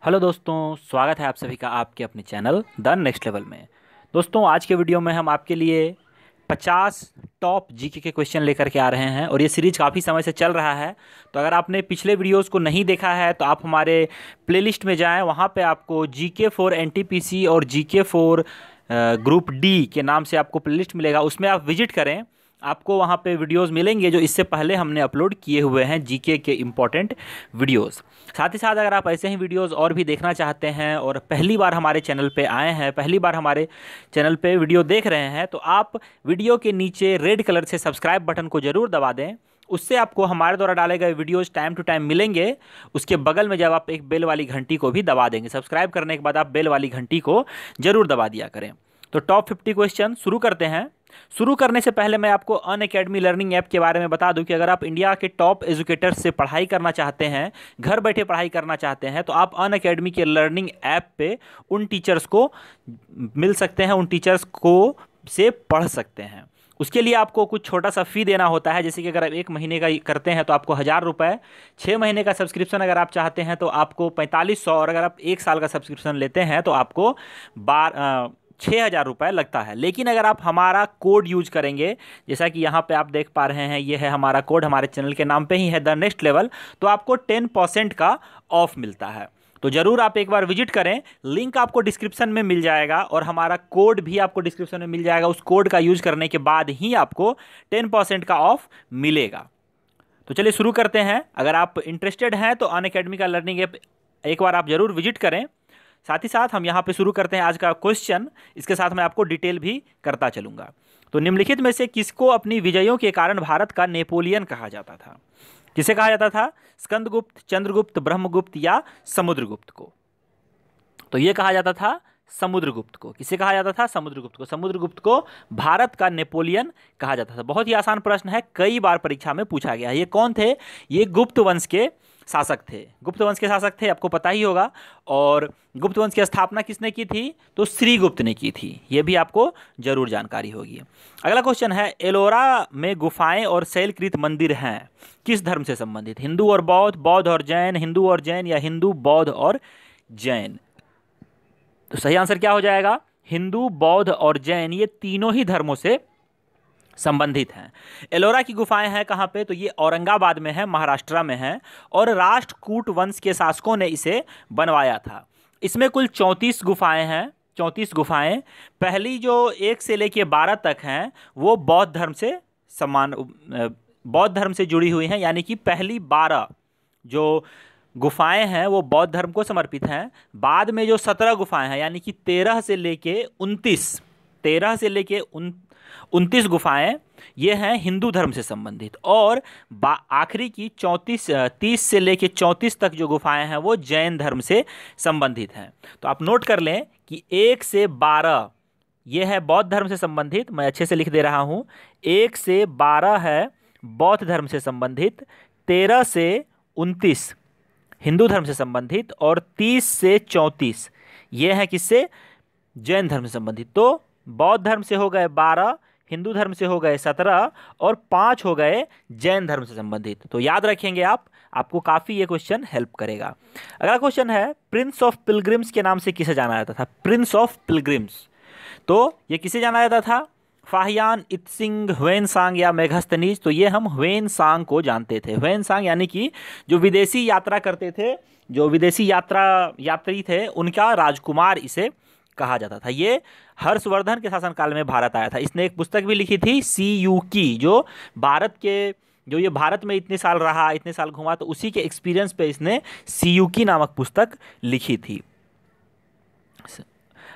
Hello दोस्तों, स्वागत है आप सभी का आपके अपने चैनल द नेक्स्ट लेवल में। दोस्तों, आज के वीडियो में हम आपके लिए 50 टॉप जीके के क्वेश्चन लेकर के आ रहे हैं और ये सीरीज काफ़ी समय से चल रहा है। तो अगर आपने पिछले वीडियोस को नहीं देखा है तो आप हमारे प्लेलिस्ट में जाएं, वहाँ पे आपको जीके फॉर एनटीपीसी और जीके फॉर ग्रुप डी के नाम से आपको प्लेलिस्ट मिलेगा, उसमें आप विजिट करें। आपको वहाँ पे वीडियोस मिलेंगे जो इससे पहले हमने अपलोड किए हुए हैं जीके के इम्पोर्टेंट वीडियोस। साथ ही साथ अगर आप ऐसे ही वीडियोस और भी देखना चाहते हैं और पहली बार हमारे चैनल पे आए हैं, पहली बार हमारे चैनल पे वीडियो देख रहे हैं, तो आप वीडियो के नीचे रेड कलर से सब्सक्राइब बटन को ज़रूर दबा दें। उससे आपको हमारे द्वारा डाले गए वीडियोस टाइम टू टाइम मिलेंगे। उसके बगल में जब आप एक बेल वाली घंटी को भी दबा देंगे, सब्सक्राइब करने के बाद आप बेल वाली घंटी को ज़रूर दबा दिया करें। तो टॉप 50 क्वेश्चन शुरू करते हैं। शुरू करने से पहले मैं आपको अनअकैडमी लर्निंग ऐप के बारे में बता दूं कि अगर आप इंडिया के टॉप एजुकेटर्स से पढ़ाई करना चाहते हैं, घर बैठे पढ़ाई करना चाहते हैं, तो आप अनअकैडमी के लर्निंग ऐप पे उन टीचर्स को मिल सकते हैं, उन टीचर्स को से पढ़ सकते हैं। उसके लिए आपको कुछ छोटा सा फ़ी देना होता है, जैसे कि अगर आप 1 महीने का करते हैं तो आपको 1000 रुपये, 6 महीने का सब्सक्रिप्शन अगर आप चाहते हैं तो आपको 4500, और अगर आप 1 साल का सब्सक्रिप्शन लेते हैं तो आपको 6000 रुपये लगता है। लेकिन अगर आप हमारा कोड यूज करेंगे, जैसा कि यहाँ पे आप देख पा रहे हैं, ये है हमारा कोड, हमारे चैनल के नाम पे ही है द नेक्स्ट लेवल, तो आपको 10% का ऑफ मिलता है। तो ज़रूर आप एक बार विजिट करें, लिंक आपको डिस्क्रिप्शन में मिल जाएगा और हमारा कोड भी आपको डिस्क्रिप्शन में मिल जाएगा। उस कोड का यूज करने के बाद ही आपको 10% का ऑफ मिलेगा। तो चलिए शुरू करते हैं। अगर आप इंटरेस्टेड हैं तो अनअकैडमी का लर्निंग ऐप एक बार आप ज़रूर विजिट करें। साथ ही साथ हम यहाँ पे शुरू करते हैं आज का क्वेश्चन। इसके साथ मैं आपको डिटेल भी करता चलूँगा। तो निम्नलिखित में से किसको अपनी विजयों के कारण भारत का नेपोलियन कहा जाता था? किसे कहा जाता था? स्कंदगुप्त, चंद्रगुप्त, ब्रह्मगुप्त या समुद्रगुप्त को? तो ये कहा जाता था समुद्रगुप्त को। किसे कहा जाता था? समुद्रगुप्त को। समुद्रगुप्त को भारत का नेपोलियन कहा जाता था। बहुत ही आसान प्रश्न है, कई बार परीक्षा में पूछा गया है। ये कौन थे? ये गुप्त वंश के शासक थे। गुप्त वंश के शासक थे, आपको पता ही होगा। और गुप्त वंश की स्थापना किसने की थी? तो श्रीगुप्त ने की थी। ये भी आपको जरूर जानकारी होगी। अगला क्वेश्चन है, एलोरा में गुफाएं और शैलकृत मंदिर हैं, किस धर्म से संबंधित? हिंदू और बौद्ध, बौद्ध और जैन, हिंदू और जैन या हिंदू, बौद्ध और जैन? तो सही आंसर क्या हो जाएगा? हिंदू, बौद्ध और जैन, ये तीनों ही धर्मों से संबंधित हैं। एलोरा की गुफाएं हैं कहाँ पे? तो ये औरंगाबाद में है, महाराष्ट्र में है, और राष्ट्रकूट वंश के शासकों ने इसे बनवाया था। इसमें कुल 34 गुफाएं हैं। 34 गुफाएं, पहली जो 1 से लेके 12 तक हैं वो बौद्ध धर्म से बौद्ध धर्म से जुड़ी हुई हैं, यानी कि पहली 12 जो गुफाएं हैं वो बौद्ध धर्म को समर्पित हैं। बाद में जो 17 गुफाएं हैं, यानी कि 13 से लेके 29 गुफाएं, ये हैं हिंदू धर्म से संबंधित। और आखिरी की 30 से लेके 34 तक जो गुफाएं हैं वो जैन धर्म से संबंधित हैं। तो आप नोट कर लें कि 1 से 12 ये है बौद्ध धर्म से संबंधित, मैं अच्छे से लिख दे रहा हूँ। 1 से 12 है बौद्ध धर्म से संबंधित, 13 से 29 हिंदू धर्म से संबंधित, और 30 से 34 ये है किससे? जैन धर्म से संबंधित। तो बौद्ध धर्म से हो गए 12, हिंदू धर्म से हो गए 17, और 5 हो गए जैन धर्म से संबंधित। तो याद रखेंगे आप, आपको काफ़ी ये क्वेश्चन हेल्प करेगा। अगला क्वेश्चन है, प्रिंस ऑफ पिलग्रिम्स के नाम से किसे जाना जाता था? प्रिंस ऑफ पिलग्रिम्स, तो ये किसे जाना जाता था? फाहियान, इत्सिंग, ह्वेनसांग या मेघस्तनीज? तो ये हम ह्वेनसांग को जानते थे। ह्वेनसांग यानी कि जो विदेशी यात्रा करते थे, जो विदेशी यात्री थे, उनका राजकुमार इसे कहा जाता था। ये हर्षवर्धन के शासनकाल में भारत आया था। इसने एक पुस्तक भी लिखी थी, सीयू की, जो ये भारत में इतने साल रहा, इतने साल घुमा, तो उसी के एक्सपीरियंस पे इसने सीयू की नामक पुस्तक लिखी थी।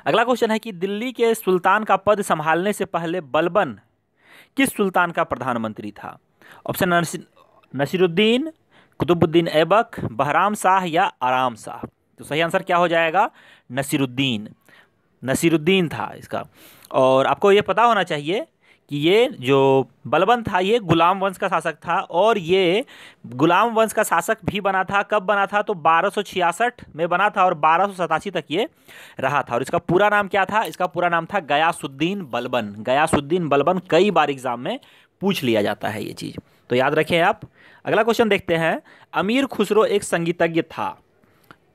अगला क्वेश्चन है कि दिल्ली के सुल्तान का पद संभालने से पहले बलबन किस सुल्तान का प्रधानमंत्री था? ऑप्शन नसीरुद्दीन, कुतुबुद्दीन ऐबक, बहराम शाह या आराम शाह? तो सही आंसर क्या हो जाएगा? नसीरुद्दीन था इसका। और आपको ये पता होना चाहिए कि ये जो बलबन था ये गुलाम वंश का शासक था, और ये गुलाम वंश का शासक भी बना था। कब बना था? तो 1266 में बना था और 1287 तक ये रहा था। और इसका पूरा नाम क्या था? इसका पूरा नाम था गयासुद्दीन बलबन। गयासुद्दीन बलबन कई बार एग्जाम में पूछ लिया जाता है ये चीज़, तो याद रखें आप। अगला क्वेश्चन देखते हैं, अमीर खुसरो एक संगीतज्ञ था।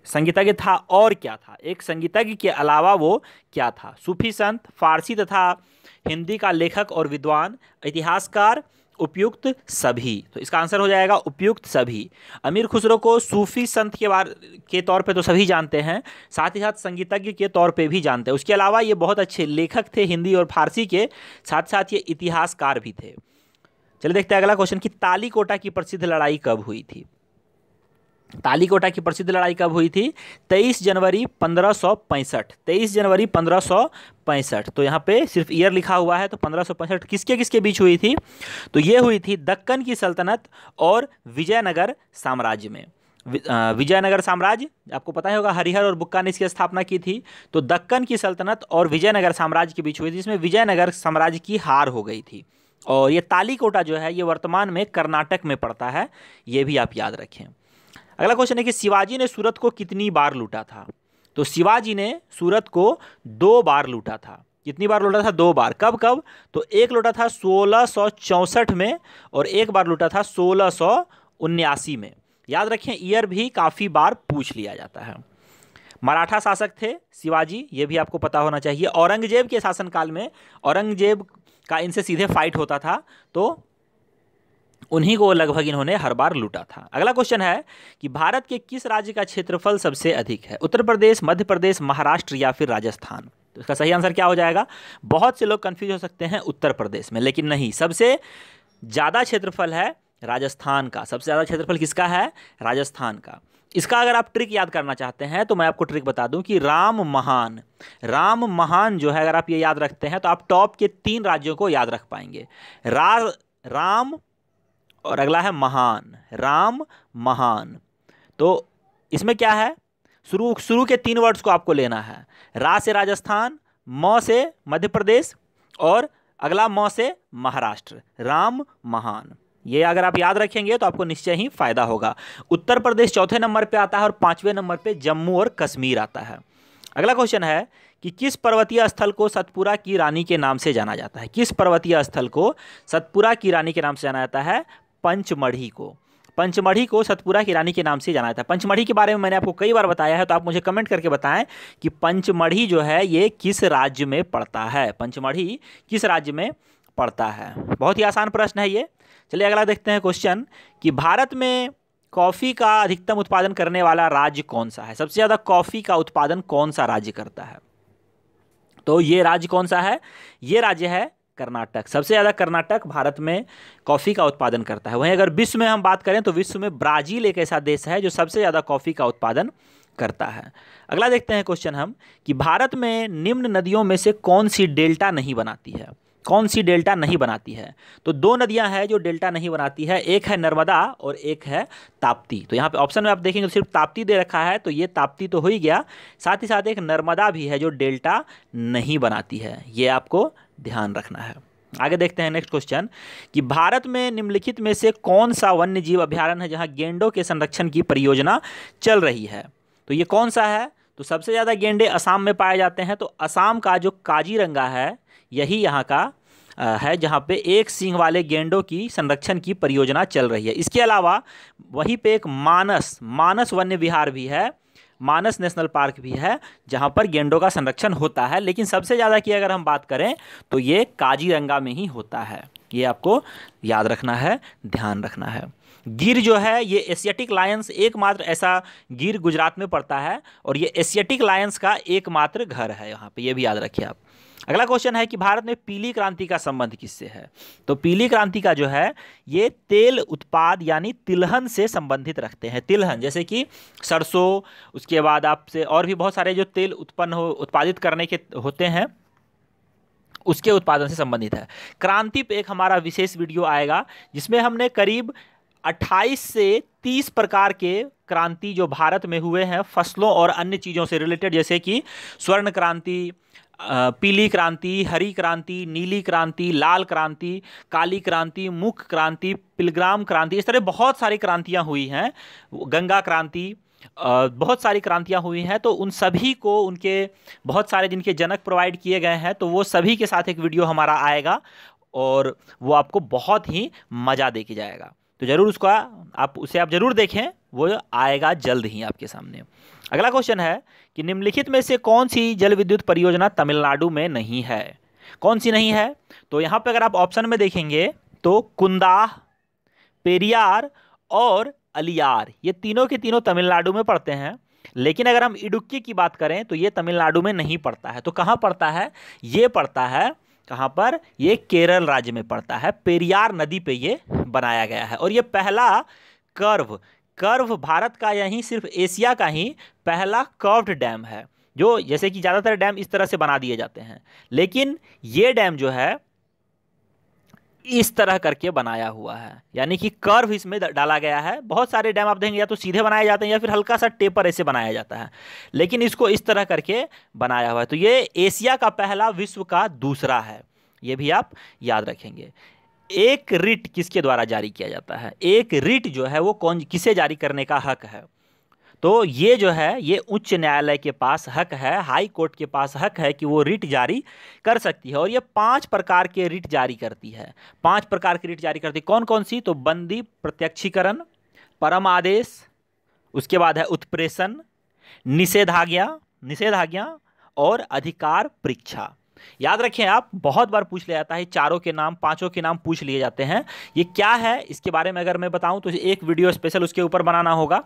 संगीतज्ञ था और क्या था, एक संगीतज्ञ के अलावा वो क्या था? सूफी संत, फारसी तथा हिंदी का लेखक और विद्वान, इतिहासकार, उपयुक्त सभी। तो इसका आंसर हो जाएगा उपयुक्त सभी। अमीर खुसरो को सूफी संत के तौर पे तो सभी जानते हैं, साथ ही साथ संगीतज्ञ के तौर पे भी जानते हैं। उसके अलावा ये बहुत अच्छे लेखक थे हिंदी और फारसी के, साथ साथ ये इतिहासकार भी थे। चलिए देखते हैं अगला क्वेश्चन कि तालीकोटा की प्रसिद्ध लड़ाई कब हुई थी? तालीकोटा की प्रसिद्ध लड़ाई कब हुई थी? 23 जनवरी 1565। 23 जनवरी 1565। तो यहाँ पे सिर्फ ईयर लिखा हुआ है, तो 1565 किसके किसके बीच हुई थी? तो ये हुई थी दक्कन की सल्तनत और विजयनगर साम्राज्य में। विजयनगर साम्राज्य आपको पता ही होगा, हरिहर और बुक्का ने इसकी स्थापना की थी। तो दक्कन की सल्तनत और विजयनगर साम्राज्य के बीच हुई थी, जिसमें विजयनगर साम्राज्य की हार हो गई थी। और ये तालीकोटा जो है ये वर्तमान में कर्नाटक में पड़ता है, ये भी आप याद रखें। अगला क्वेश्चन है कि शिवाजी ने सूरत को कितनी बार लूटा था? तो शिवाजी ने सूरत को 2 बार लूटा था। कितनी बार लूटा था? 2 बार। कब कब? तो एक लूटा था 1664 में और एक बार लूटा था 1679 में। याद रखें, ईयर भी काफ़ी बार पूछ लिया जाता है। मराठा शासक थे शिवाजी, ये भी आपको पता होना चाहिए। औरंगजेब के शासनकाल में औरंगजेब का इनसे सीधे फाइट होता था, तो उन्हीं को लगभग इन्होंने हर बार लूटा था। अगला क्वेश्चन है कि भारत के किस राज्य का क्षेत्रफल सबसे अधिक है? उत्तर प्रदेश, मध्य प्रदेश, महाराष्ट्र या फिर राजस्थान? तो इसका सही आंसर क्या हो जाएगा? बहुत से लोग कंफ्यूज हो सकते हैं उत्तर प्रदेश में, लेकिन नहीं, सबसे ज़्यादा क्षेत्रफल है राजस्थान का। सबसे ज़्यादा क्षेत्रफल किसका है? राजस्थान का। इसका अगर आप ट्रिक याद करना चाहते हैं तो मैं आपको ट्रिक बता दूं कि राम महान जो है, अगर आप ये याद रखते हैं तो आप टॉप के 3 राज्यों को याद रख पाएंगे। राम और अगला है महान, राम महान। तो इसमें क्या है? शुरू के 3 वर्ड्स को आपको लेना है। रा से राजस्थान, म से मध्य प्रदेश और अगला म से महाराष्ट्र। राम महान, ये अगर आप याद रखेंगे तो आपको निश्चय ही फायदा होगा। उत्तर प्रदेश चौथे नंबर पे आता है और 5वें नंबर पे जम्मू और कश्मीर आता है। अगला क्वेश्चन है कि किस पर्वतीय स्थल को सतपुरा की रानी के नाम से जाना जाता है? किस पर्वतीय स्थल को सतपुरा की रानी के नाम से जाना जाता है? पंचमढ़ी को सतपुरा की रानी के नाम से जाना जाता है। पंचमढ़ी के बारे में मैंने आपको कई बार बताया है, तो आप मुझे कमेंट करके बताएं कि पंचमढ़ी जो है ये किस राज्य में पड़ता है? पंचमढ़ी किस राज्य में पड़ता है? बहुत ही आसान प्रश्न है ये। चलिए अगला देखते हैं क्वेश्चन कि भारत में कॉफ़ी का अधिकतम उत्पादन करने वाला राज्य कौन सा है? सबसे ज़्यादा कॉफ़ी का उत्पादन कौन सा राज्य करता है? तो ये राज्य कौन सा है? ये राज्य है कर्नाटक। सबसे ज़्यादा कर्नाटक भारत में कॉफ़ी का उत्पादन करता है। वहीं अगर विश्व में हम बात करें तो विश्व में ब्राज़ील एक ऐसा देश है जो सबसे ज़्यादा कॉफ़ी का उत्पादन करता है। अगला देखते हैं क्वेश्चन हम कि भारत में निम्न नदियों में से कौन सी डेल्टा नहीं बनाती है? कौन सी डेल्टा नहीं बनाती है? तो 2 नदियां हैं जो डेल्टा नहीं बनाती है, एक है नर्मदा और एक है ताप्ती। तो यहाँ पे ऑप्शन में आप देखेंगे तो सिर्फ ताप्ती दे रखा है, तो ये ताप्ती तो हो ही गया, साथ ही साथ एक नर्मदा भी है जो डेल्टा नहीं बनाती है। ये आपको ध्यान रखना है। आगे देखते हैं नेक्स्ट क्वेश्चन कि भारत में निम्नलिखित में से कौन सा वन्य जीव अभयारण्य है जहाँ गेंडों के संरक्षण की परियोजना चल रही है? तो ये कौन सा है? तो सबसे ज़्यादा गेंडे असम में पाए जाते हैं, तो असम का जो काजीरंगा है यही यहाँ का है जहाँ पे एक सींग वाले गेंडों की संरक्षण की परियोजना चल रही है। इसके अलावा वहीं पे एक मानस वन्य विहार भी है, मानस नेशनल पार्क भी है जहाँ पर गेंडों का संरक्षण होता है, लेकिन सबसे ज़्यादा की अगर हम बात करें तो ये काजीरंगा में ही होता है। ये आपको याद रखना है, ध्यान रखना है। गिर जो है ये एशियाटिक लायंस एकमात्र ऐसा गिर गुजरात में पड़ता है और ये एशियाटिक लायंस का एकमात्र घर है यहाँ पे, ये भी याद रखिए आप। अगला क्वेश्चन है कि भारत में पीली क्रांति का संबंध किससे है? तो पीली क्रांति का जो है ये तेल उत्पाद यानी तिलहन से संबंधित रखते हैं। तिलहन जैसे कि सरसों, उसके बाद आपसे और भी बहुत सारे जो तेल उत्पादित करने के होते हैं उसके उत्पादन से संबंधित है। क्रांति पे एक हमारा विशेष वीडियो आएगा जिसमें हमने करीब 28 से 30 प्रकार के क्रांति जो भारत में हुए हैं फसलों और अन्य चीज़ों से रिलेटेड, जैसे कि स्वर्ण क्रांति, पीली क्रांति, हरी क्रांति, नीली क्रांति, लाल क्रांति, काली क्रांति, मुख क्रांति, पिलग्राम क्रांति, इस तरह बहुत सारी क्रांतियां हुई हैं, गंगा क्रांति, बहुत सारी क्रांतियां हुई हैं। तो उन सभी को उनके बहुत सारे जिनके जनक प्रोवाइड किए गए हैं, तो वो सभी के साथ एक वीडियो हमारा आएगा और वो आपको बहुत ही मज़ा दे के जाएगा। तो जरूर उसका आप जरूर देखें, वो आएगा जल्द ही आपके सामने। अगला क्वेश्चन है कि निम्नलिखित में से कौन सी जल विद्युत परियोजना तमिलनाडु में नहीं है? कौन सी नहीं है? तो यहाँ पे अगर आप ऑप्शन में देखेंगे तो कुंदाह, पेरियार और अलियार, ये तीनों के तीनों तमिलनाडु में पड़ते हैं। लेकिन अगर हम इडुक्की की बात करें तो ये तमिलनाडु में नहीं पड़ता है। तो कहाँ पड़ता है? ये पड़ता है कहाँ पर? ये केरल राज्य में पड़ता है। पेरियार नदी पे ये बनाया गया है और ये पहला कर्व भारत का, यहीं सिर्फ एशिया का ही पहला कर्व्ड डैम है। जो जैसे कि ज़्यादातर डैम इस तरह से बना दिए जाते हैं, लेकिन ये डैम जो है इस तरह करके बनाया हुआ है, यानी कि कर्व इसमें डाला गया है। बहुत सारे डैम आप देखेंगे या तो सीधे बनाए जाते हैं या फिर हल्का सा टेपर ऐसे बनाया जाता है, लेकिन इसको इस तरह करके बनाया हुआ है। तो ये एशिया का पहला, विश्व का दूसरा है, ये भी आप याद रखेंगे। एक रिट किसके द्वारा जारी किया जाता है? एक रिट जो है वो किसे जारी करने का हक है? तो ये जो है ये उच्च न्यायालय के पास हक है, हाई कोर्ट के पास हक है कि वो रिट जारी कर सकती है। और ये 5 प्रकार के रिट जारी करती है। 5 प्रकार के रिट जारी करती है। कौन कौन सी? तो बंदी प्रत्यक्षीकरण, परम आदेश, उसके बाद है उत्प्रेषण, निषेधाज्ञा और अधिकार परीक्षा। याद रखें, आप बहुत बार पूछ लिया जाता है, चारों के नाम, पांचों के नाम पूछ लिए जाते हैं। ये क्या है इसके बारे में अगर मैं बताऊं तो एक वीडियो स्पेशल उसके ऊपर बनाना होगा।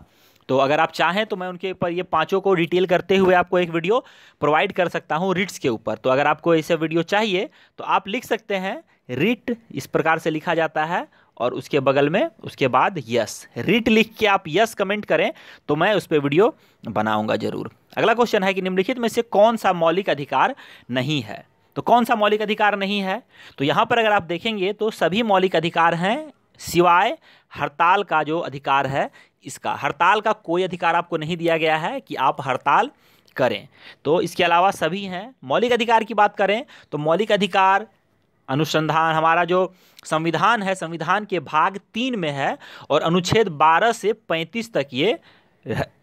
तो अगर आप चाहें तो मैं उनके ऊपर ये पांचों को डिटेल करते हुए आपको एक वीडियो प्रोवाइड कर सकता हूं रिट्स के ऊपर। तो अगर आपको ऐसे वीडियो चाहिए तो आप लिख सकते हैं रिट, इस प्रकार से लिखा जाता है और उसके बगल में उसके बाद यस, रिट लिख के आप यस कमेंट करें तो मैं उस पर वीडियो बनाऊंगा जरूर। अगला क्वेश्चन है कि निम्नलिखित में से कौन सा मौलिक अधिकार नहीं है? तो कौन सा मौलिक अधिकार नहीं है? तो यहाँ पर अगर आप देखेंगे तो सभी मौलिक अधिकार हैं सिवाय हड़ताल का जो अधिकार है इसका। हड़ताल का कोई अधिकार आपको नहीं दिया गया है कि आप हड़ताल करें। तो इसके अलावा सभी हैं। मौलिक अधिकार की बात करें तो मौलिक अधिकार अनुसंधान, हमारा जो संविधान है, संविधान के भाग 3 में है और अनुच्छेद 12 से 35 तक ये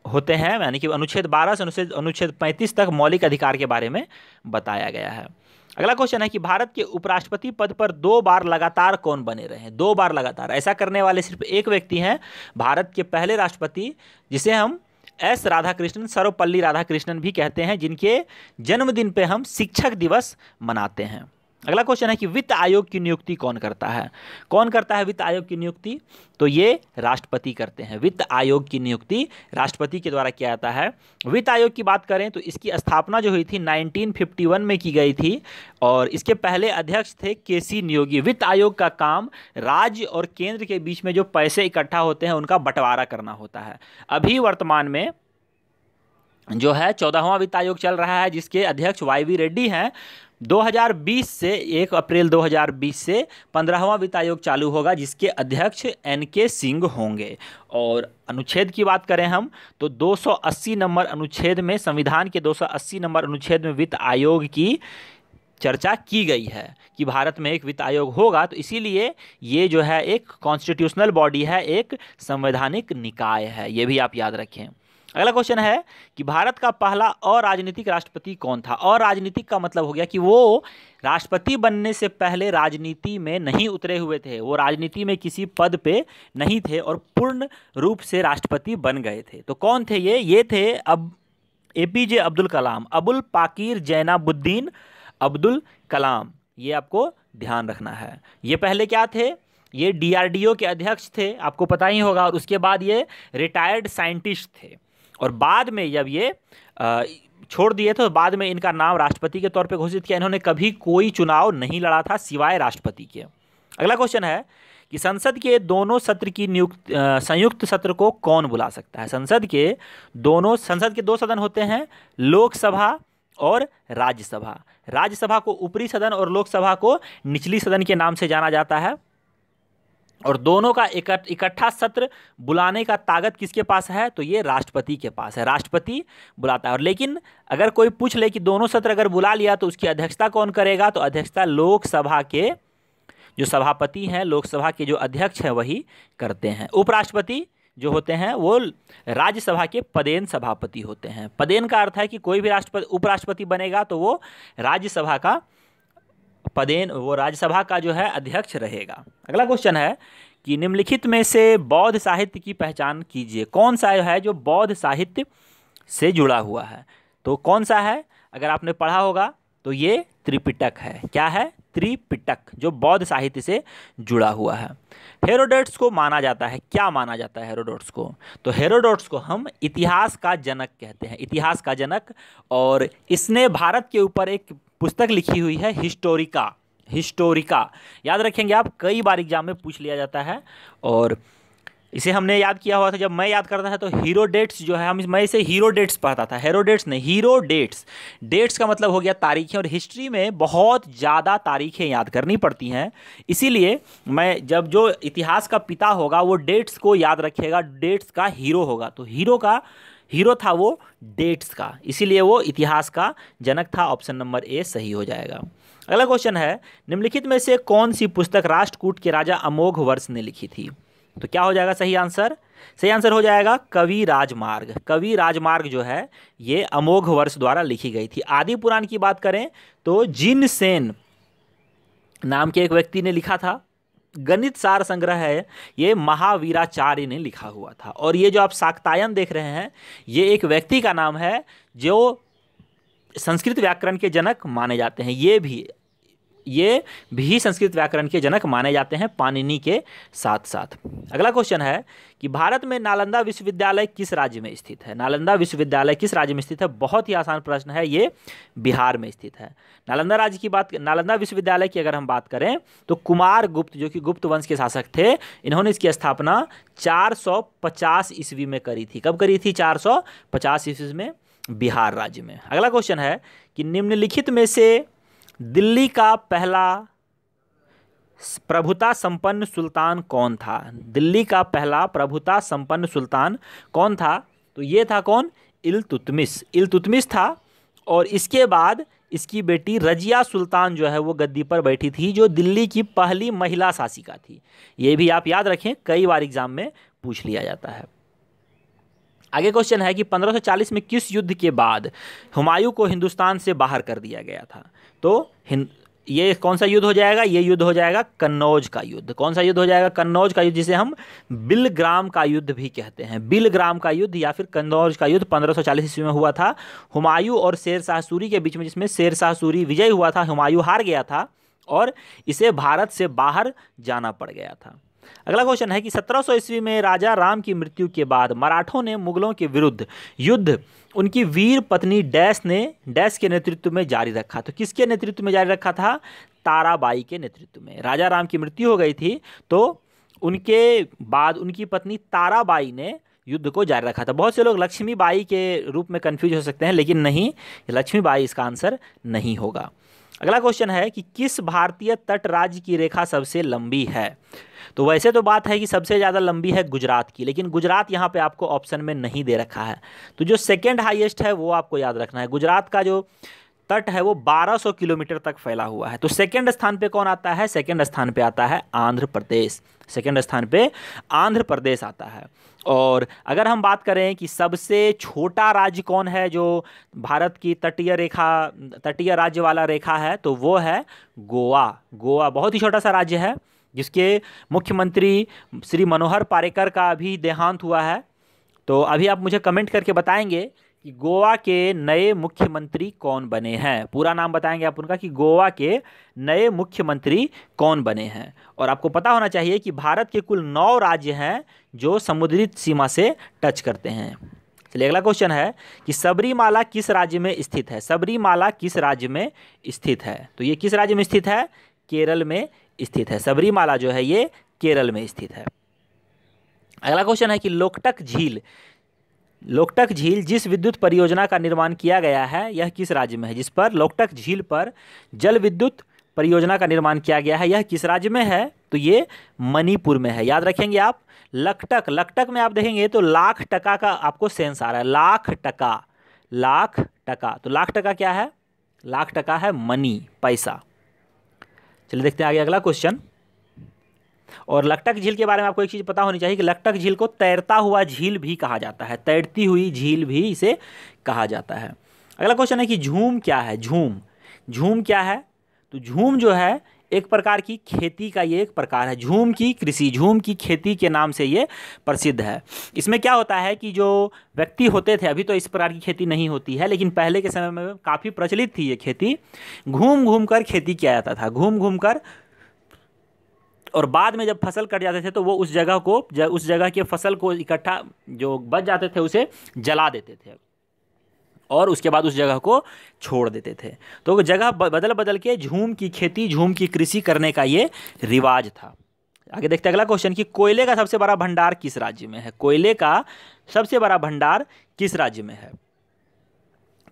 होते हैं, यानी कि अनुच्छेद 12 से अनुच्छेद 35 तक मौलिक अधिकार के बारे में बताया गया है। अगला क्वेश्चन है कि भारत के उपराष्ट्रपति पद पर 2 बार लगातार कौन बने रहे? 2 बार लगातार। ऐसा करने वाले सिर्फ एक व्यक्ति हैं, भारत के पहले राष्ट्रपति, जिसे हम एस राधाकृष्णन, सर्वपल्ली राधाकृष्णन भी कहते हैं, जिनके जन्मदिन पे हम शिक्षक दिवस मनाते हैं। अगला क्वेश्चन है कि वित्त आयोग की नियुक्ति कौन करता है? कौन करता है वित्त आयोग की नियुक्ति? तो ये राष्ट्रपति करते हैं। वित्त आयोग की नियुक्ति राष्ट्रपति के द्वारा किया जाता है। वित्त आयोग की बात करें तो इसकी स्थापना जो हुई थी 1951 में की गई थी और इसके पहले अध्यक्ष थे केसी नियोगी। वित्त आयोग का काम राज्य और केंद्र के बीच में जो पैसे इकट्ठा होते हैं उनका बंटवारा करना होता है। अभी वर्तमान में जो है 14वां वित्त आयोग चल रहा है, जिसके अध्यक्ष YV रेड्डी हैं। 2020 से 1 अप्रैल 2020 से 15वां वित्त आयोग चालू होगा, जिसके अध्यक्ष NK सिंह होंगे। और अनुच्छेद की बात करें हम तो 280 नंबर अनुच्छेद में, संविधान के 280 नंबर अनुच्छेद में वित्त आयोग की चर्चा की गई है कि भारत में एक वित्त आयोग होगा। तो इसीलिए ये जो है एक कॉन्स्टिट्यूशनल बॉडी है, एक संवैधानिक निकाय है, ये भी आप याद रखें। अगला क्वेश्चन है कि भारत का पहला अराजनीतिक राष्ट्रपति कौन था? अराजनीतिक का मतलब हो गया कि वो राष्ट्रपति बनने से पहले राजनीति में नहीं उतरे हुए थे, वो राजनीति में किसी पद पे नहीं थे और पूर्ण रूप से राष्ट्रपति बन गए थे। तो कौन थे ये थे अब APJ अब्दुल कलाम, अबुल पाकिर जैनाबुद्दीन अब्दुल कलाम। ये आपको ध्यान रखना है। ये पहले क्या थे? ये DRDO के अध्यक्ष थे, आपको पता ही होगा। और उसके बाद ये रिटायर्ड साइंटिस्ट थे और बाद में जब ये छोड़ दिए तो बाद में इनका नाम राष्ट्रपति के तौर पे घोषित किया। इन्होंने कभी कोई चुनाव नहीं लड़ा था सिवाय राष्ट्रपति के। अगला क्वेश्चन है कि संसद के दोनों सत्र की संयुक्त सत्र को कौन बुला सकता है? संसद के 2 सदन होते हैं, लोकसभा और राज्यसभा। राज्यसभा को ऊपरी सदन और लोकसभा को निचली सदन के नाम से जाना जाता है। और दोनों का इकट्ठा सत्र बुलाने का ताकत किसके पास है? तो ये राष्ट्रपति के पास है, राष्ट्रपति बुलाता है। और लेकिन अगर कोई पूछ ले कि दोनों सत्र अगर बुला लिया तो उसकी अध्यक्षता कौन करेगा? तो अध्यक्षता लोकसभा के जो सभापति हैं, लोकसभा के जो अध्यक्ष हैं वही करते हैं। उपराष्ट्रपति जो होते हैं वो राज्यसभा के पदेन सभापति होते हैं। पदेन का अर्थ है कि कोई भी उपराष्ट्रपति बनेगा तो वो राज्यसभा का पदेन, वो राज्यसभा का जो है अध्यक्ष रहेगा। अगला क्वेश्चन है कि निम्नलिखित में से बौद्ध साहित्य की पहचान कीजिए। कौन सा है जो बौद्ध साहित्य से जुड़ा हुआ है? तो कौन सा है? अगर आपने पढ़ा होगा तो ये त्रिपिटक है। क्या है? त्रिपिटक, जो बौद्ध साहित्य से जुड़ा हुआ है। हेरोडोटस को माना जाता है, क्या माना जाता है हेरोडोटस को? तो हेरोडोटस को हम इतिहास का जनक कहते हैं, इतिहास का जनक। और इसने भारत के ऊपर एक पुस्तक लिखी हुई है, हिस्टोरिका। हिस्टोरिका याद रखेंगे आप, कई बार एग्जाम में पूछ लिया जाता है। और इसे हमने याद किया हुआ था, जब मैं याद करता था तो हीरोडेट्स जो है, मैं इसे हीरोडेट्स पढ़ता था, हेरोडेट्स नहीं, हीरोडेट्स। डेट्स का मतलब हो गया तारीखें, और हिस्ट्री में बहुत ज़्यादा तारीखें याद करनी पड़ती हैं। इसीलिए मैं जब जो इतिहास का पिता होगा वो डेट्स को याद रखेगा, डेट्स का हीरो होगा। तो हीरो था वो डेट्स का, इसीलिए वो इतिहास का जनक था। ऑप्शन नंबर ए सही हो जाएगा। अगला क्वेश्चन है, निम्नलिखित में से कौन सी पुस्तक राष्ट्रकूट के राजा अमोघ वर्ष ने लिखी थी? तो क्या हो जाएगा सही आंसर? सही आंसर हो जाएगा कवि राजमार्ग। कवि राजमार्ग जो है ये अमोघ वर्ष द्वारा लिखी गई थी। आदि पुराण की बात करें तो जिनसेन नाम के एक व्यक्ति ने लिखा था। गणित सार संग्रह है, ये महावीराचार्य ने लिखा हुआ था। और ये जो आप शाक्तायन देख रहे हैं, ये एक व्यक्ति का नाम है जो संस्कृत व्याकरण के जनक माने जाते हैं। ये भी संस्कृत व्याकरण के जनक माने जाते हैं, पाणिनि के साथ साथ। अगला क्वेश्चन है कि भारत में नालंदा विश्वविद्यालय किस राज्य में स्थित है? नालंदा विश्वविद्यालय किस राज्य में स्थित है? बहुत ही आसान प्रश्न है, ये बिहार में स्थित है। नालंदा विश्वविद्यालय की अगर हम बात करें तो कुमार गुप्त, जो कि गुप्त वंश के शासक थे, इन्होंने इसकी स्थापना 450 ईस्वी में करी थी। कब करी थी? 450 ईस्वी में, बिहार राज्य में। अगला क्वेश्चन है कि निम्नलिखित में से दिल्ली का पहला प्रभुता संपन्न सुल्तान कौन था? दिल्ली का पहला प्रभुता संपन्न सुल्तान कौन था? तो ये था कौन? इल्तुतमिश। इल्तुतमिश था। और इसके बाद इसकी बेटी रजिया सुल्तान जो है वो गद्दी पर बैठी थी, जो दिल्ली की पहली महिला शासिका थी। ये भी आप याद रखें, कई बार एग्जाम में पूछ लिया जाता है। आगे क्वेश्चन है कि 1540 में किस युद्ध के बाद हुमायूं को हिंदुस्तान से बाहर कर दिया गया था? तो ये कौन सा युद्ध हो जाएगा? ये युद्ध हो जाएगा कन्नौज का युद्ध। कौन सा युद्ध हो जाएगा? कन्नौज का युद्ध, जिसे हम बिलग्राम का युद्ध भी कहते हैं। बिलग्राम का युद्ध या फिर कन्नौज का युद्ध 1540 ईस्वी में हुआ था हुमायूं और शेर शाह सूरी के बीच में, जिसमें शेर शाह सूरी विजय हुआ था, हुमायूं हार गया था और इसे भारत से बाहर जाना पड़ गया था। अगला क्वेश्चन है कि 1700 ईस्वी में राजा राम की मृत्यु के बाद मराठों ने मुगलों के विरुद्ध युद्ध उनकी वीर पत्नी डैश के नेतृत्व में जारी रखा। तो किसके नेतृत्व में जारी रखा था? ताराबाई के नेतृत्व में। राजा राम की मृत्यु हो गई थी तो उनके बाद उनकी पत्नी ताराबाई ने युद्ध को जारी रखा था। बहुत से लोग लक्ष्मीबाई के रूप में कंफ्यूज हो सकते हैं, लेकिन नहीं, लक्ष्मीबाई इसका आंसर नहीं होगा। अगला क्वेश्चन है कि किस भारतीय तट राज्य की रेखा सबसे लंबी है? तो वैसे तो बात है कि सबसे ज़्यादा लंबी है गुजरात की, लेकिन गुजरात यहाँ पे आपको ऑप्शन में नहीं दे रखा है। तो जो सेकंड हाईएस्ट है वो आपको याद रखना है। गुजरात का जो तट है वो 1200 किलोमीटर तक फैला हुआ है। तो सेकंड स्थान पे कौन आता है? सेकंड स्थान पे आता है आंध्र प्रदेश। सेकंड स्थान पे आंध्र प्रदेश आता है। और अगर हम बात करें कि सबसे छोटा राज्य कौन है जो भारत की तटीय राज्य वाला रेखा है, तो वो है गोवा। गोवा बहुत ही छोटा सा राज्य है, जिसके मुख्यमंत्री श्री मनोहर पारिकर का अभी देहांत हुआ है। तो अभी आप मुझे कमेंट करके बताएंगे कि गोवा के नए मुख्यमंत्री कौन बने हैं। पूरा नाम बताएंगे आप उनका कि गोवा के नए मुख्यमंत्री कौन बने हैं। और आपको पता होना चाहिए कि भारत के कुल 9 राज्य हैं जो समुद्री सीमा से टच करते हैं। चलिए अगला क्वेश्चन है कि सबरीमाला किस राज्य में स्थित है? सबरीमाला किस राज्य में स्थित है? तो ये किस राज्य में स्थित है? केरल में स्थित है। सबरीमाला जो है ये केरल में स्थित है। अगला क्वेश्चन है कि लोकटक झील जिस विद्युत परियोजना का निर्माण किया गया है यह किस राज्य में है? जिस पर लोकटक झील पर जल विद्युत परियोजना का निर्माण किया गया है, यह किस राज्य में है? तो ये मणिपुर में है। याद रखेंगे आप। लकटक में आप देखेंगे तो लाख टका का आपको सेंस आ रहा है। लाख टका। तो लाख टका क्या है? लाख टका है मनी, पैसा। चलिए देखते हैं आगे अगला क्वेश्चन। और लकटक झील के बारे में आपको एक चीज़ पता होनी चाहिए कि लकटक झील को तैरता हुआ झील भी कहा जाता है। तैरती हुई झील भी इसे कहा जाता है। अगला क्वेश्चन है कि झूम क्या है? झूम क्या है? तो झूम जो है एक प्रकार की खेती का ये एक प्रकार है। झूम की कृषि, झूम की खेती के नाम से ये प्रसिद्ध है। इसमें क्या होता है कि जो व्यक्ति होते थे, अभी तो इस प्रकार की खेती नहीं होती है, लेकिन पहले के समय में काफ़ी प्रचलित थी ये खेती। घूम घूम कर खेती किया जाता था, घूम घूम कर, और बाद में जब फसल कट जाते थे तो वो उस जगह के फसल को इकट्ठा जो बच जाते थे उसे जला देते थे और उसके बाद उस जगह को छोड़ देते थे। तो जगह बदल बदल के झूम की खेती, झूम की कृषि करने का ये रिवाज था। आगे देखते हैं अगला क्वेश्चन कि कोयले का सबसे बड़ा भंडार किस राज्य में है? कोयले का सबसे बड़ा भंडार किस राज्य में है?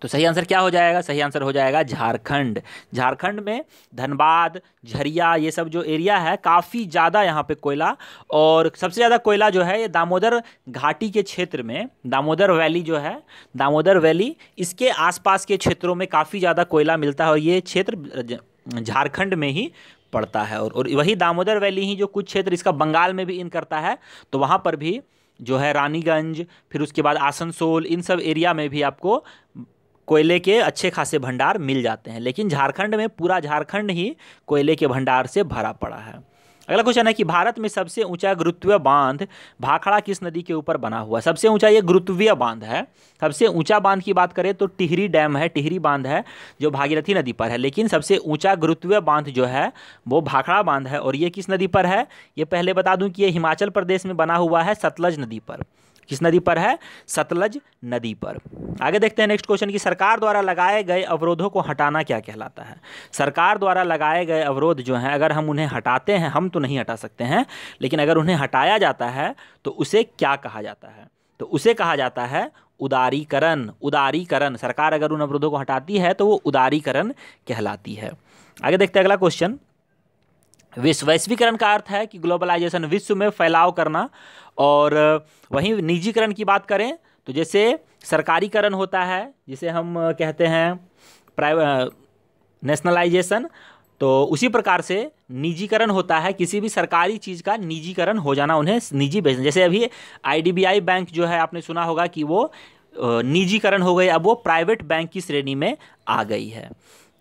तो सही आंसर क्या हो जाएगा? सही आंसर हो जाएगा झारखंड। झारखंड में धनबाद, झरिया, ये सब जो एरिया है काफ़ी ज़्यादा यहाँ पे कोयला, और सबसे ज़्यादा कोयला जो है ये दामोदर घाटी के क्षेत्र में, दामोदर वैली जो है, दामोदर वैली, इसके आसपास के क्षेत्रों में काफ़ी ज़्यादा कोयला मिलता है और ये क्षेत्र झारखंड में ही पड़ता है। और वही दामोदर वैली ही जो कुछ क्षेत्र इसका बंगाल में भी इन करता है, तो वहाँ पर भी जो है रानीगंज, फिर उसके बाद आसनसोल, इन सब एरिया में भी आपको कोयले के अच्छे खासे भंडार मिल जाते हैं। लेकिन झारखंड में पूरा झारखंड ही कोयले के भंडार से भरा पड़ा है। अगला क्वेश्चन है कि भारत में सबसे ऊंचा गुरुत्वीय बांध भाखड़ा किस नदी के ऊपर बना हुआ है? सबसे ऊंचा ये गुरुत्वीय बांध है। सबसे ऊंचा बांध की बात करें तो टिहरी डैम है, टिहरी बांध है जो भागीरथी नदी पर है, लेकिन सबसे ऊंचा गुरुत्वीय बांध जो है वो भाखड़ा बांध है। और ये किस नदी पर है? ये पहले बता दूं कि ये हिमाचल प्रदेश में बना हुआ है, सतलज नदी पर। किस नदी पर है? सतलज नदी पर। आगे देखते हैं नेक्स्ट क्वेश्चन कि सरकार द्वारा लगाए गए अवरोधों को हटाना क्या कहलाता है? सरकार द्वारा लगाए गए अवरोध जो हैं, अगर हम उन्हें हटाते हैं, हम तो नहीं हटा सकते हैं, लेकिन अगर उन्हें हटाया जाता है तो उसे क्या कहा जाता है? तो उसे कहा जाता है उदारीकरण। उदारीकरण, सरकार अगर उन अवरोधों को हटाती है तो वो उदारीकरण कहलाती है। आगे देखते हैं अगला क्वेश्चन। वैश्वीकरण का अर्थ है कि ग्लोबलाइजेशन, विश्व में फैलाव करना। और वहीं निजीकरण की बात करें तो जैसे सरकारीकरण होता है, जिसे हम कहते हैं नेशनलाइजेशन, तो उसी प्रकार से निजीकरण होता है किसी भी सरकारी चीज़ का निजीकरण हो जाना, उन्हें निजी बेचना। जैसे अभी IDBI बैंक जो है, आपने सुना होगा कि वो निजीकरण हो गई, अब वो प्राइवेट बैंक की श्रेणी में आ गई है।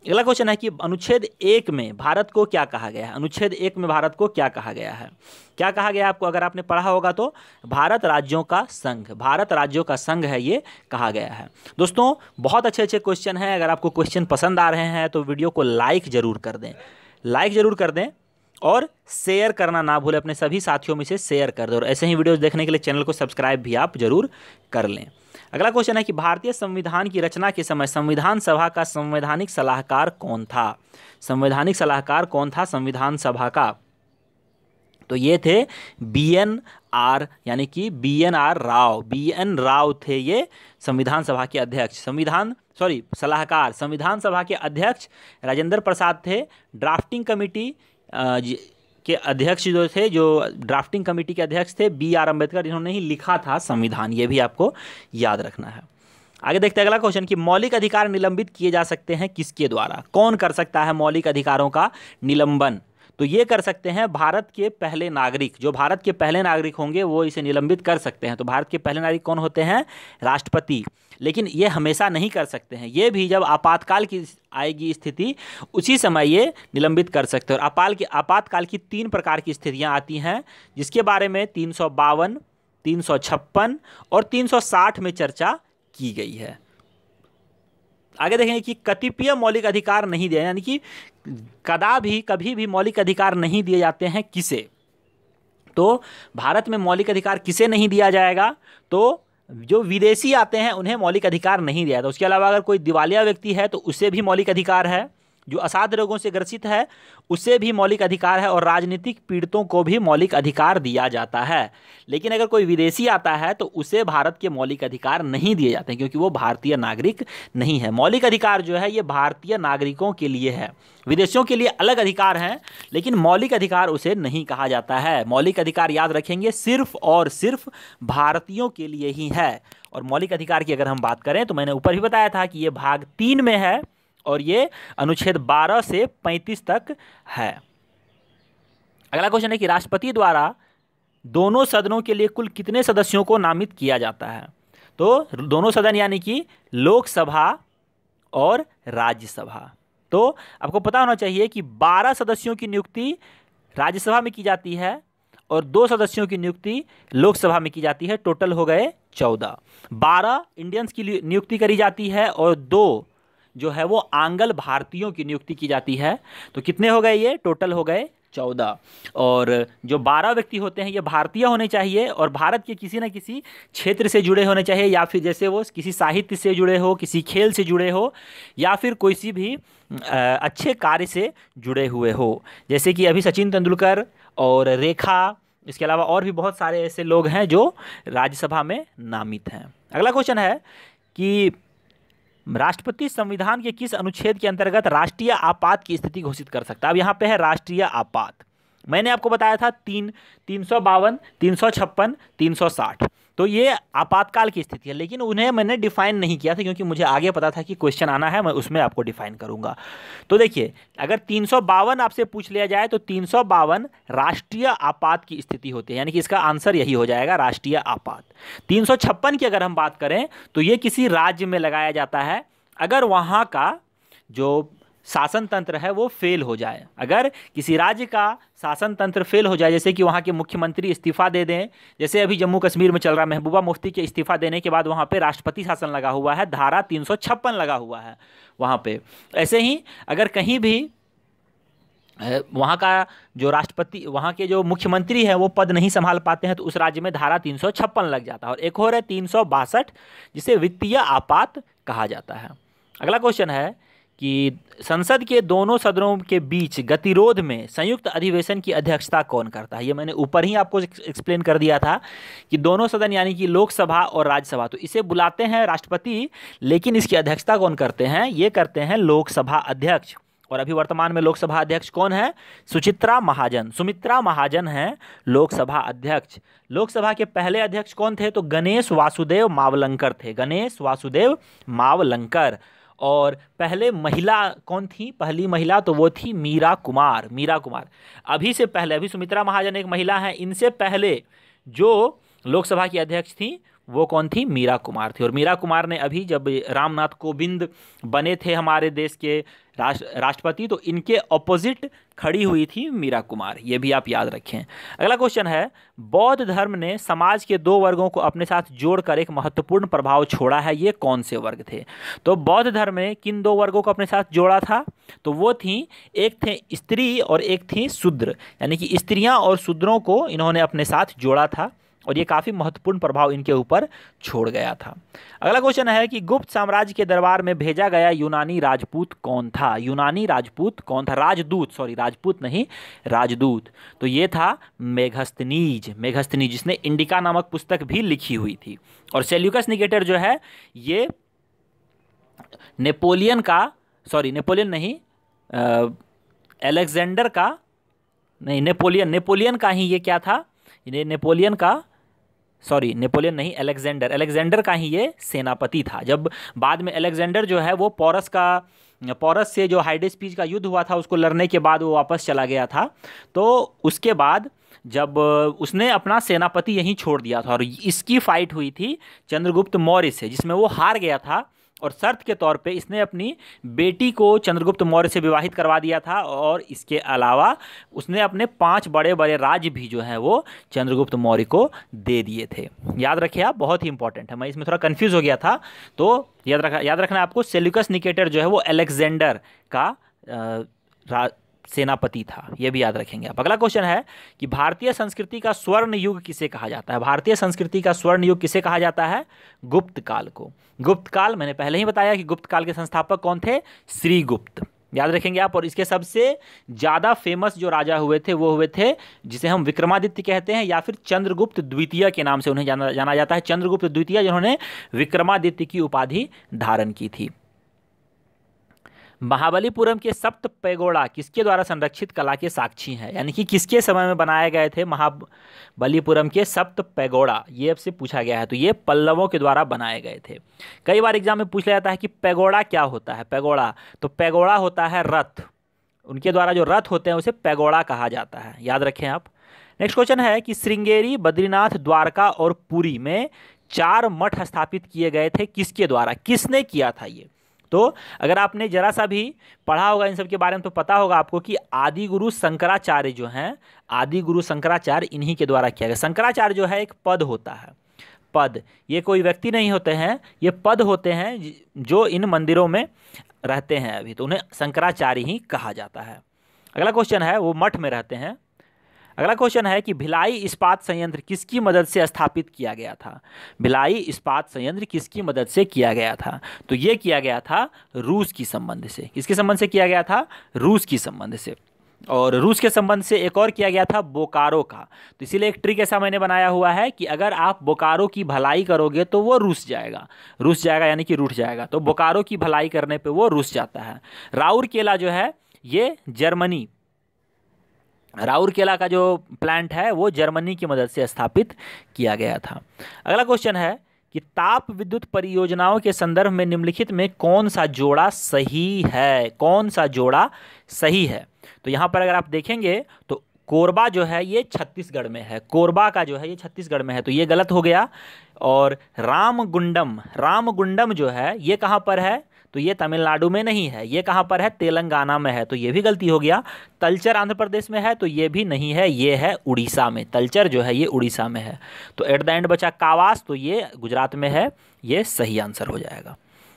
अगला क्वेश्चन है कि अनुच्छेद 1 में भारत को क्या कहा गया है? अनुच्छेद 1 में भारत को क्या कहा गया है? क्या कहा गया आपको अगर आपने पढ़ा होगा तो? भारत राज्यों का संघ, भारत राज्यों का संघ है ये कहा गया है। दोस्तों बहुत अच्छे अच्छे क्वेश्चन हैं। अगर आपको क्वेश्चन पसंद आ रहे हैं तो वीडियो को लाइक ज़रूर कर दें, लाइक ज़रूर कर दें और शेयर करना ना भूलें, अपने सभी साथियों में से शेयर कर दें। और ऐसे ही वीडियोज़ देखने के लिए चैनल को सब्सक्राइब भी आप जरूर कर लें। अगला क्वेश्चन है कि भारतीय संविधान की रचना के समय संविधान सभा का संवैधानिक सलाहकार कौन था? संवैधानिक सलाहकार कौन था संविधान सभा का? तो ये थे BNR, यानी कि BNR राव। BN राव थे ये संविधान सभा के अध्यक्ष। सलाहकार। संविधान सभा के अध्यक्ष राजेंद्र प्रसाद थे। ड्राफ्टिंग कमेटी के अध्यक्ष जो थे, जो ड्राफ्टिंग कमेटी के अध्यक्ष थे BR अम्बेडकर, जिन्होंने ही लिखा था संविधान। ये भी आपको याद रखना है। आगे देखते हैं अगला क्वेश्चन कि मौलिक अधिकार निलंबित किए जा सकते हैं किसके द्वारा? कौन कर सकता है मौलिक अधिकारों का निलंबन? तो ये कर सकते हैं भारत के पहले नागरिक। जो भारत के पहले नागरिक होंगे वो इसे निलंबित कर सकते हैं। तो भारत के पहले नागरिक कौन होते हैं? राष्ट्रपति। लेकिन ये हमेशा नहीं कर सकते हैं, ये भी जब आपातकाल की आएगी स्थिति उसी समय ये निलंबित कर सकते हैं। और आपातकाल की 3 प्रकार की स्थितियां आती हैं, जिसके बारे में 352, 356 और 360 में चर्चा की गई है। आगे देखेंगे कि कतिपय मौलिक अधिकार नहीं दिए, यानी कि कभी भी मौलिक अधिकार नहीं दिए जाते हैं। किसे? तो भारत में मौलिक अधिकार किसे नहीं दिया जाएगा? तो जो विदेशी आते हैं उन्हें मौलिक अधिकार नहीं दिया जाता। उसके अलावा अगर कोई दिवालिया व्यक्ति है तो उसे भी मौलिक अधिकार है। जो असाध्य रोगों से ग्रसित है उसे भी मौलिक अधिकार है। और राजनीतिक पीड़ितों को भी मौलिक अधिकार दिया जाता है। लेकिन अगर कोई विदेशी आता है तो उसे भारत के मौलिक अधिकार नहीं दिए जाते हैं, क्योंकि वो भारतीय नागरिक नहीं है। मौलिक अधिकार जो है ये भारतीय नागरिकों के लिए है। विदेशियों के लिए अलग अधिकार हैं, लेकिन मौलिक अधिकार उसे नहीं कहा जाता है। मौलिक अधिकार याद रखेंगे सिर्फ और सिर्फ भारतीयों के लिए ही है। और मौलिक अधिकार की अगर हम बात करें तो मैंने ऊपर भी बताया था कि ये भाग 3 में है और ये अनुच्छेद 12 से 35 तक है। अगला क्वेश्चन है कि राष्ट्रपति द्वारा दोनों सदनों के लिए कुल कितने सदस्यों को नामित किया जाता है? तो दोनों सदन यानी कि लोकसभा और राज्यसभा। तो आपको पता होना चाहिए कि 12 सदस्यों की नियुक्ति राज्यसभा में की जाती है और 2 सदस्यों की नियुक्ति लोकसभा में की जाती है। टोटल हो गए 14। 12 इंडियंस की नियुक्ति करी जाती है और 2 जो है वो आंग्ल भारतीयों की नियुक्ति की जाती है। तो कितने हो गए ये? टोटल हो गए 14। और जो 12 व्यक्ति होते हैं ये भारतीय होने चाहिए और भारत के किसी न किसी क्षेत्र से जुड़े होने चाहिए, या फिर जैसे वो किसी साहित्य से जुड़े हो, किसी खेल से जुड़े हो, या फिर कोई सी भी अच्छे कार्य से जुड़े हुए हो। जैसे कि अभी सचिन तेंदुलकर और रेखा, इसके अलावा और भी बहुत सारे ऐसे लोग हैं जो राज्यसभा में नामित हैं। अगला क्वेश्चन है कि राष्ट्रपति संविधान के किस अनुच्छेद के अंतर्गत राष्ट्रीय आपात की स्थिति घोषित कर सकता है? अब यहाँ पे है राष्ट्रीय आपात। मैंने आपको बताया था 352, 356, 360, तो ये आपातकाल की स्थिति है, लेकिन उन्हें मैंने डिफाइन नहीं किया था क्योंकि मुझे आगे पता था कि क्वेश्चन आना है, मैं उसमें आपको डिफाइन करूंगा। तो देखिए, अगर 352 आपसे पूछ लिया जाए तो 352 राष्ट्रीय आपात की स्थिति होती है, यानी कि इसका आंसर यही हो जाएगा, राष्ट्रीय आपात। 356 की अगर हम बात करें तो ये किसी राज्य में लगाया जाता है अगर वहाँ का जो शासन तंत्र है वो फेल हो जाए। अगर किसी राज्य का शासन तंत्र फेल हो जाए, जैसे कि वहाँ के मुख्यमंत्री इस्तीफा दे दें, जैसे अभी जम्मू कश्मीर में चल रहा, महबूबा मुफ्ती के इस्तीफा देने के बाद वहाँ पे राष्ट्रपति शासन लगा हुआ है, धारा 356 लगा हुआ है वहाँ पे। ऐसे ही अगर कहीं भी वहाँ का जो राष्ट्रपति, वहाँ के जो मुख्यमंत्री हैं वो पद नहीं संभाल पाते हैं तो उस राज्य में धारा 356 लग जाता है। और एक और है 362 जिसे वित्तीय आपात कहा जाता है। अगला क्वेश्चन है कि संसद के दोनों सदनों के बीच गतिरोध में संयुक्त अधिवेशन की अध्यक्षता कौन करता है? ये मैंने ऊपर ही आपको एक्सप्लेन कर दिया था कि दोनों सदन यानी कि लोकसभा और राज्यसभा, तो इसे बुलाते हैं राष्ट्रपति, लेकिन इसकी अध्यक्षता कौन करते हैं? ये करते हैं लोकसभा अध्यक्ष। और अभी वर्तमान में लोकसभा अध्यक्ष कौन है? सुमित्रा महाजन हैं लोकसभा अध्यक्ष। लोकसभा के पहले अध्यक्ष कौन थे? तो गणेश वासुदेव मावलंकर थे, गणेश वासुदेव मावलंकर। और पहले महिला कौन थी? पहली महिला तो वो थी मीरा कुमार। अभी से पहले, अभी सुमित्रा महाजन एक महिला है, इनसे पहले जो लोकसभा की अध्यक्ष थी वो कौन थी? मीरा कुमार थी। और मीरा कुमार ने अभी जब रामनाथ कोविंद बने थे हमारे देश के राष्ट्रपति, तो इनके ऑपोजिट खड़ी हुई थी मीरा कुमार, ये भी आप याद रखें। अगला क्वेश्चन है, बौद्ध धर्म ने समाज के 2 वर्गों को अपने साथ जोड़कर एक महत्वपूर्ण प्रभाव छोड़ा है, ये कौन से वर्ग थे? तो बौद्ध धर्म ने किन 2 वर्गों को अपने साथ जोड़ा था? तो वो थी, एक थे स्त्री और एक थी शूद्र, यानी कि स्त्रियां और शूद्रों को इन्होंने अपने साथ जोड़ा था और ये काफ़ी महत्वपूर्ण प्रभाव इनके ऊपर छोड़ गया था। अगला क्वेश्चन है कि गुप्त साम्राज्य के दरबार में भेजा गया यूनानी राजपूत कौन था? यूनानी राजपूत कौन था? राजपूत नहीं, राजदूत। तो ये था मेगस्थनीज, जिसने इंडिका नामक पुस्तक भी लिखी हुई थी। और सेल्यूकस निकेटर जो है ये नेपोलियन का ही ये क्या था? अलेक्जेंडर का ही ये सेनापति था। जब बाद में अलेक्जेंडर जो है वो पोरस से जो हाइडेस्पीज का युद्ध हुआ था उसको लड़ने के बाद वो वापस चला गया था, तो उसके बाद जब उसने अपना सेनापति यहीं छोड़ दिया था और इसकी फाइट हुई थी चंद्रगुप्त मौर्य से, जिसमें वो हार गया था। और शर्त के तौर पे इसने अपनी बेटी को चंद्रगुप्त मौर्य से विवाहित करवा दिया था और इसके अलावा उसने अपने 5 बड़े बड़े राज्य भी जो हैं वो चंद्रगुप्त मौर्य को दे दिए थे। याद रखिए आप, बहुत ही इंपॉर्टेंट है, मैं इसमें थोड़ा कंफ्यूज हो गया था, तो याद रखना आपको। सेल्यूकस निकेटर जो है वो अलेक्जेंडर का सेनापति था, यह भी याद रखेंगे आप। अगला क्वेश्चन है कि भारतीय संस्कृति का स्वर्ण युग किसे कहा जाता है? भारतीय संस्कृति का स्वर्ण युग किसे कहा जाता है? गुप्त काल को। गुप्त काल, मैंने पहले ही बताया कि गुप्त काल के संस्थापक कौन थे? श्रीगुप्त, याद रखेंगे आप। और इसके सबसे ज़्यादा फेमस जो राजा हुए थे वो हुए थे जिसे हम विक्रमादित्य कहते हैं या फिर चंद्रगुप्त द्वितीय के नाम से उन्हें जाना जाता है। चंद्रगुप्त द्वितीय जिन्होंने विक्रमादित्य की उपाधि धारण की थी। महाबलीपुरम के सप्त पैगोडा किसके द्वारा संरक्षित कला के साक्षी हैं? यानी कि किसके समय में बनाए गए थे महाबलीपुरम के सप्त पैगोडा? ये अब से पूछा गया है, तो ये पल्लवों के द्वारा बनाए गए थे। कई बार एग्जाम में पूछ लिया जाता है कि पैगोडा क्या होता है? पैगोडा, तो पैगोडा होता है रथ, उनके द्वारा जो रथ होते हैं उसे पैगोडा कहा जाता है, याद रखें आप। नेक्स्ट क्वेश्चन है कि श्रृंगेरी, बद्रीनाथ, द्वारका और पुरी में 4 मठ स्थापित किए गए थे, किसके द्वारा? किसने किया था ये? तो अगर आपने जरा सा भी पढ़ा होगा इन सब के बारे में तो पता होगा आपको कि आदि गुरु शंकराचार्य जो हैं, आदि गुरु शंकराचार्य इन्हीं के द्वारा किया गया। शंकराचार्य जो है एक पद होता है, पद, ये कोई व्यक्ति नहीं होते हैं, ये पद होते हैं जो इन मंदिरों में रहते हैं अभी, तो उन्हें शंकराचार्य ही कहा जाता है। अगला क्वेश्चन है, वो मठ में रहते हैं। अगला क्वेश्चन है कि भिलाई इस्पात संयंत्र किसकी मदद से स्थापित किया गया था? भिलाई इस्पात संयंत्र किसकी मदद से किया गया था? तो ये किया गया था रूस की संबंध से। किसके संबंध से किया गया था? रूस की संबंध से। और रूस के संबंध से एक और किया गया था बोकारो का। तो इसीलिए एक ट्रिक ऐसा मैंने बनाया हुआ है कि अगर आप बोकारो की भलाई करोगे तो वो रूस जाएगा, रूस जाएगा यानी कि रूठ जाएगा। तो बोकारो की भलाई करने पे वो रूस जाता है। राउरकेला जो है ये जर्मनी, राउरकेला का जो प्लांट है वो जर्मनी की मदद से स्थापित किया गया था। अगला क्वेश्चन है कि ताप विद्युत परियोजनाओं के संदर्भ में निम्नलिखित में कौन सा जोड़ा सही है? कौन सा जोड़ा सही है? तो यहाँ पर अगर आप देखेंगे तो कोरबा जो है ये छत्तीसगढ़ में है, कोरबा का जो है ये छत्तीसगढ़ में है, तो ये गलत हो गया। और रामगुंडम, रामगुंडम जो है ये कहाँ पर है? तो ये तमिलनाडु में नहीं है, ये कहाँ पर है? तेलंगाना में है, तो ये भी गलती हो गया। तलचर आंध्र प्रदेश में है, तो ये भी नहीं है, ये है उड़ीसा में। तलचर जो है ये उड़ीसा में है। तो एट द एंड बचा कावास, तो ये गुजरात में है, ये सही आंसर हो जाएगा।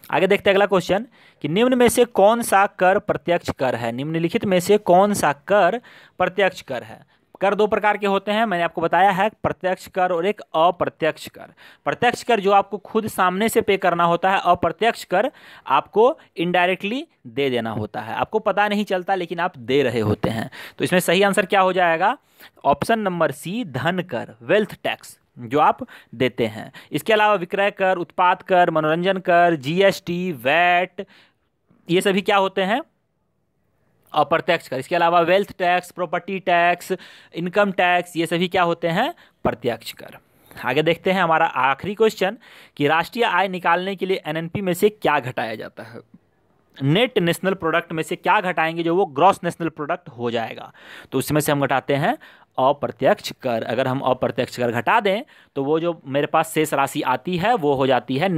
आगे देखते हैं अगला क्वेश्चन कि निम्न में से कौन सा कर प्रत्यक्ष कर है? निम्नलिखित में से कौन सा कर प्रत्यक्ष कर है? कर दो प्रकार के होते हैं, मैंने आपको बताया है, प्रत्यक्ष कर और एक अप्रत्यक्ष कर। प्रत्यक्ष कर जो आपको खुद सामने से पे करना होता है, अप्रत्यक्ष कर आपको इनडायरेक्टली दे देना होता है, आपको पता नहीं चलता लेकिन आप दे रहे होते हैं। तो इसमें सही आंसर क्या हो जाएगा? ऑप्शन नंबर सी, धन कर, वेल्थ टैक्स जो आप देते हैं। इसके अलावा विक्रय कर, उत्पाद कर, मनोरंजन कर, जीएसटी, वैट, ये सभी क्या होते हैं? अप्रत्यक्ष कर। इसके अलावा wealth tax, property tax, income tax, ये सभी क्या होते हैं? प्रत्यक्ष कर। आगे देखते हैं हमारा आखिरी क्वेश्चन कि राष्ट्रीय आय निकालने के लिए एनएनपी में से क्या घटाया जाता है? नेट नेशनल प्रोडक्ट में से क्या घटाएंगे जो वो ग्रॉस नेशनल प्रोडक्ट हो जाएगा? तो उसमें से हम घटाते हैं अप्रत्यक्ष कर। अगर हम अप्रत्यक्ष कर घटा दें तो वो जो मेरे पास शेष राशि आती है वो हो जाती है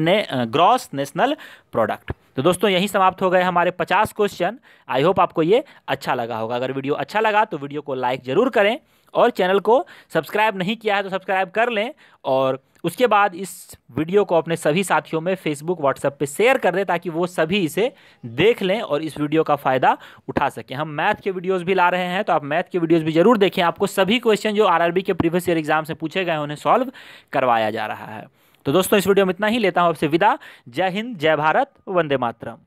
ग्रॉस नेशनल प्रोडक्ट। तो दोस्तों यही समाप्त हो गए हमारे 50 क्वेश्चन। आई होप आपको ये अच्छा लगा होगा। अगर वीडियो अच्छा लगा तो वीडियो को लाइक जरूर करें और चैनल को सब्सक्राइब नहीं किया है तो सब्सक्राइब कर लें, और उसके बाद इस वीडियो को अपने सभी साथियों में फेसबुक, व्हाट्सएप पे शेयर कर दें ताकि वो सभी इसे देख लें और इस वीडियो का फ़ायदा उठा सकें। हम मैथ के वीडियोस भी ला रहे हैं, तो आप मैथ के वीडियोस भी जरूर देखें। आपको सभी क्वेश्चन जो आरआरबी के प्रीवियस ईयर एग्जाम से पूछे गए उन्हें सॉल्व करवाया जा रहा है। तो दोस्तों इस वीडियो में इतना ही, लेता हूँ आपसे विदा। जय हिंद, जय भारत, वंदे मातरम।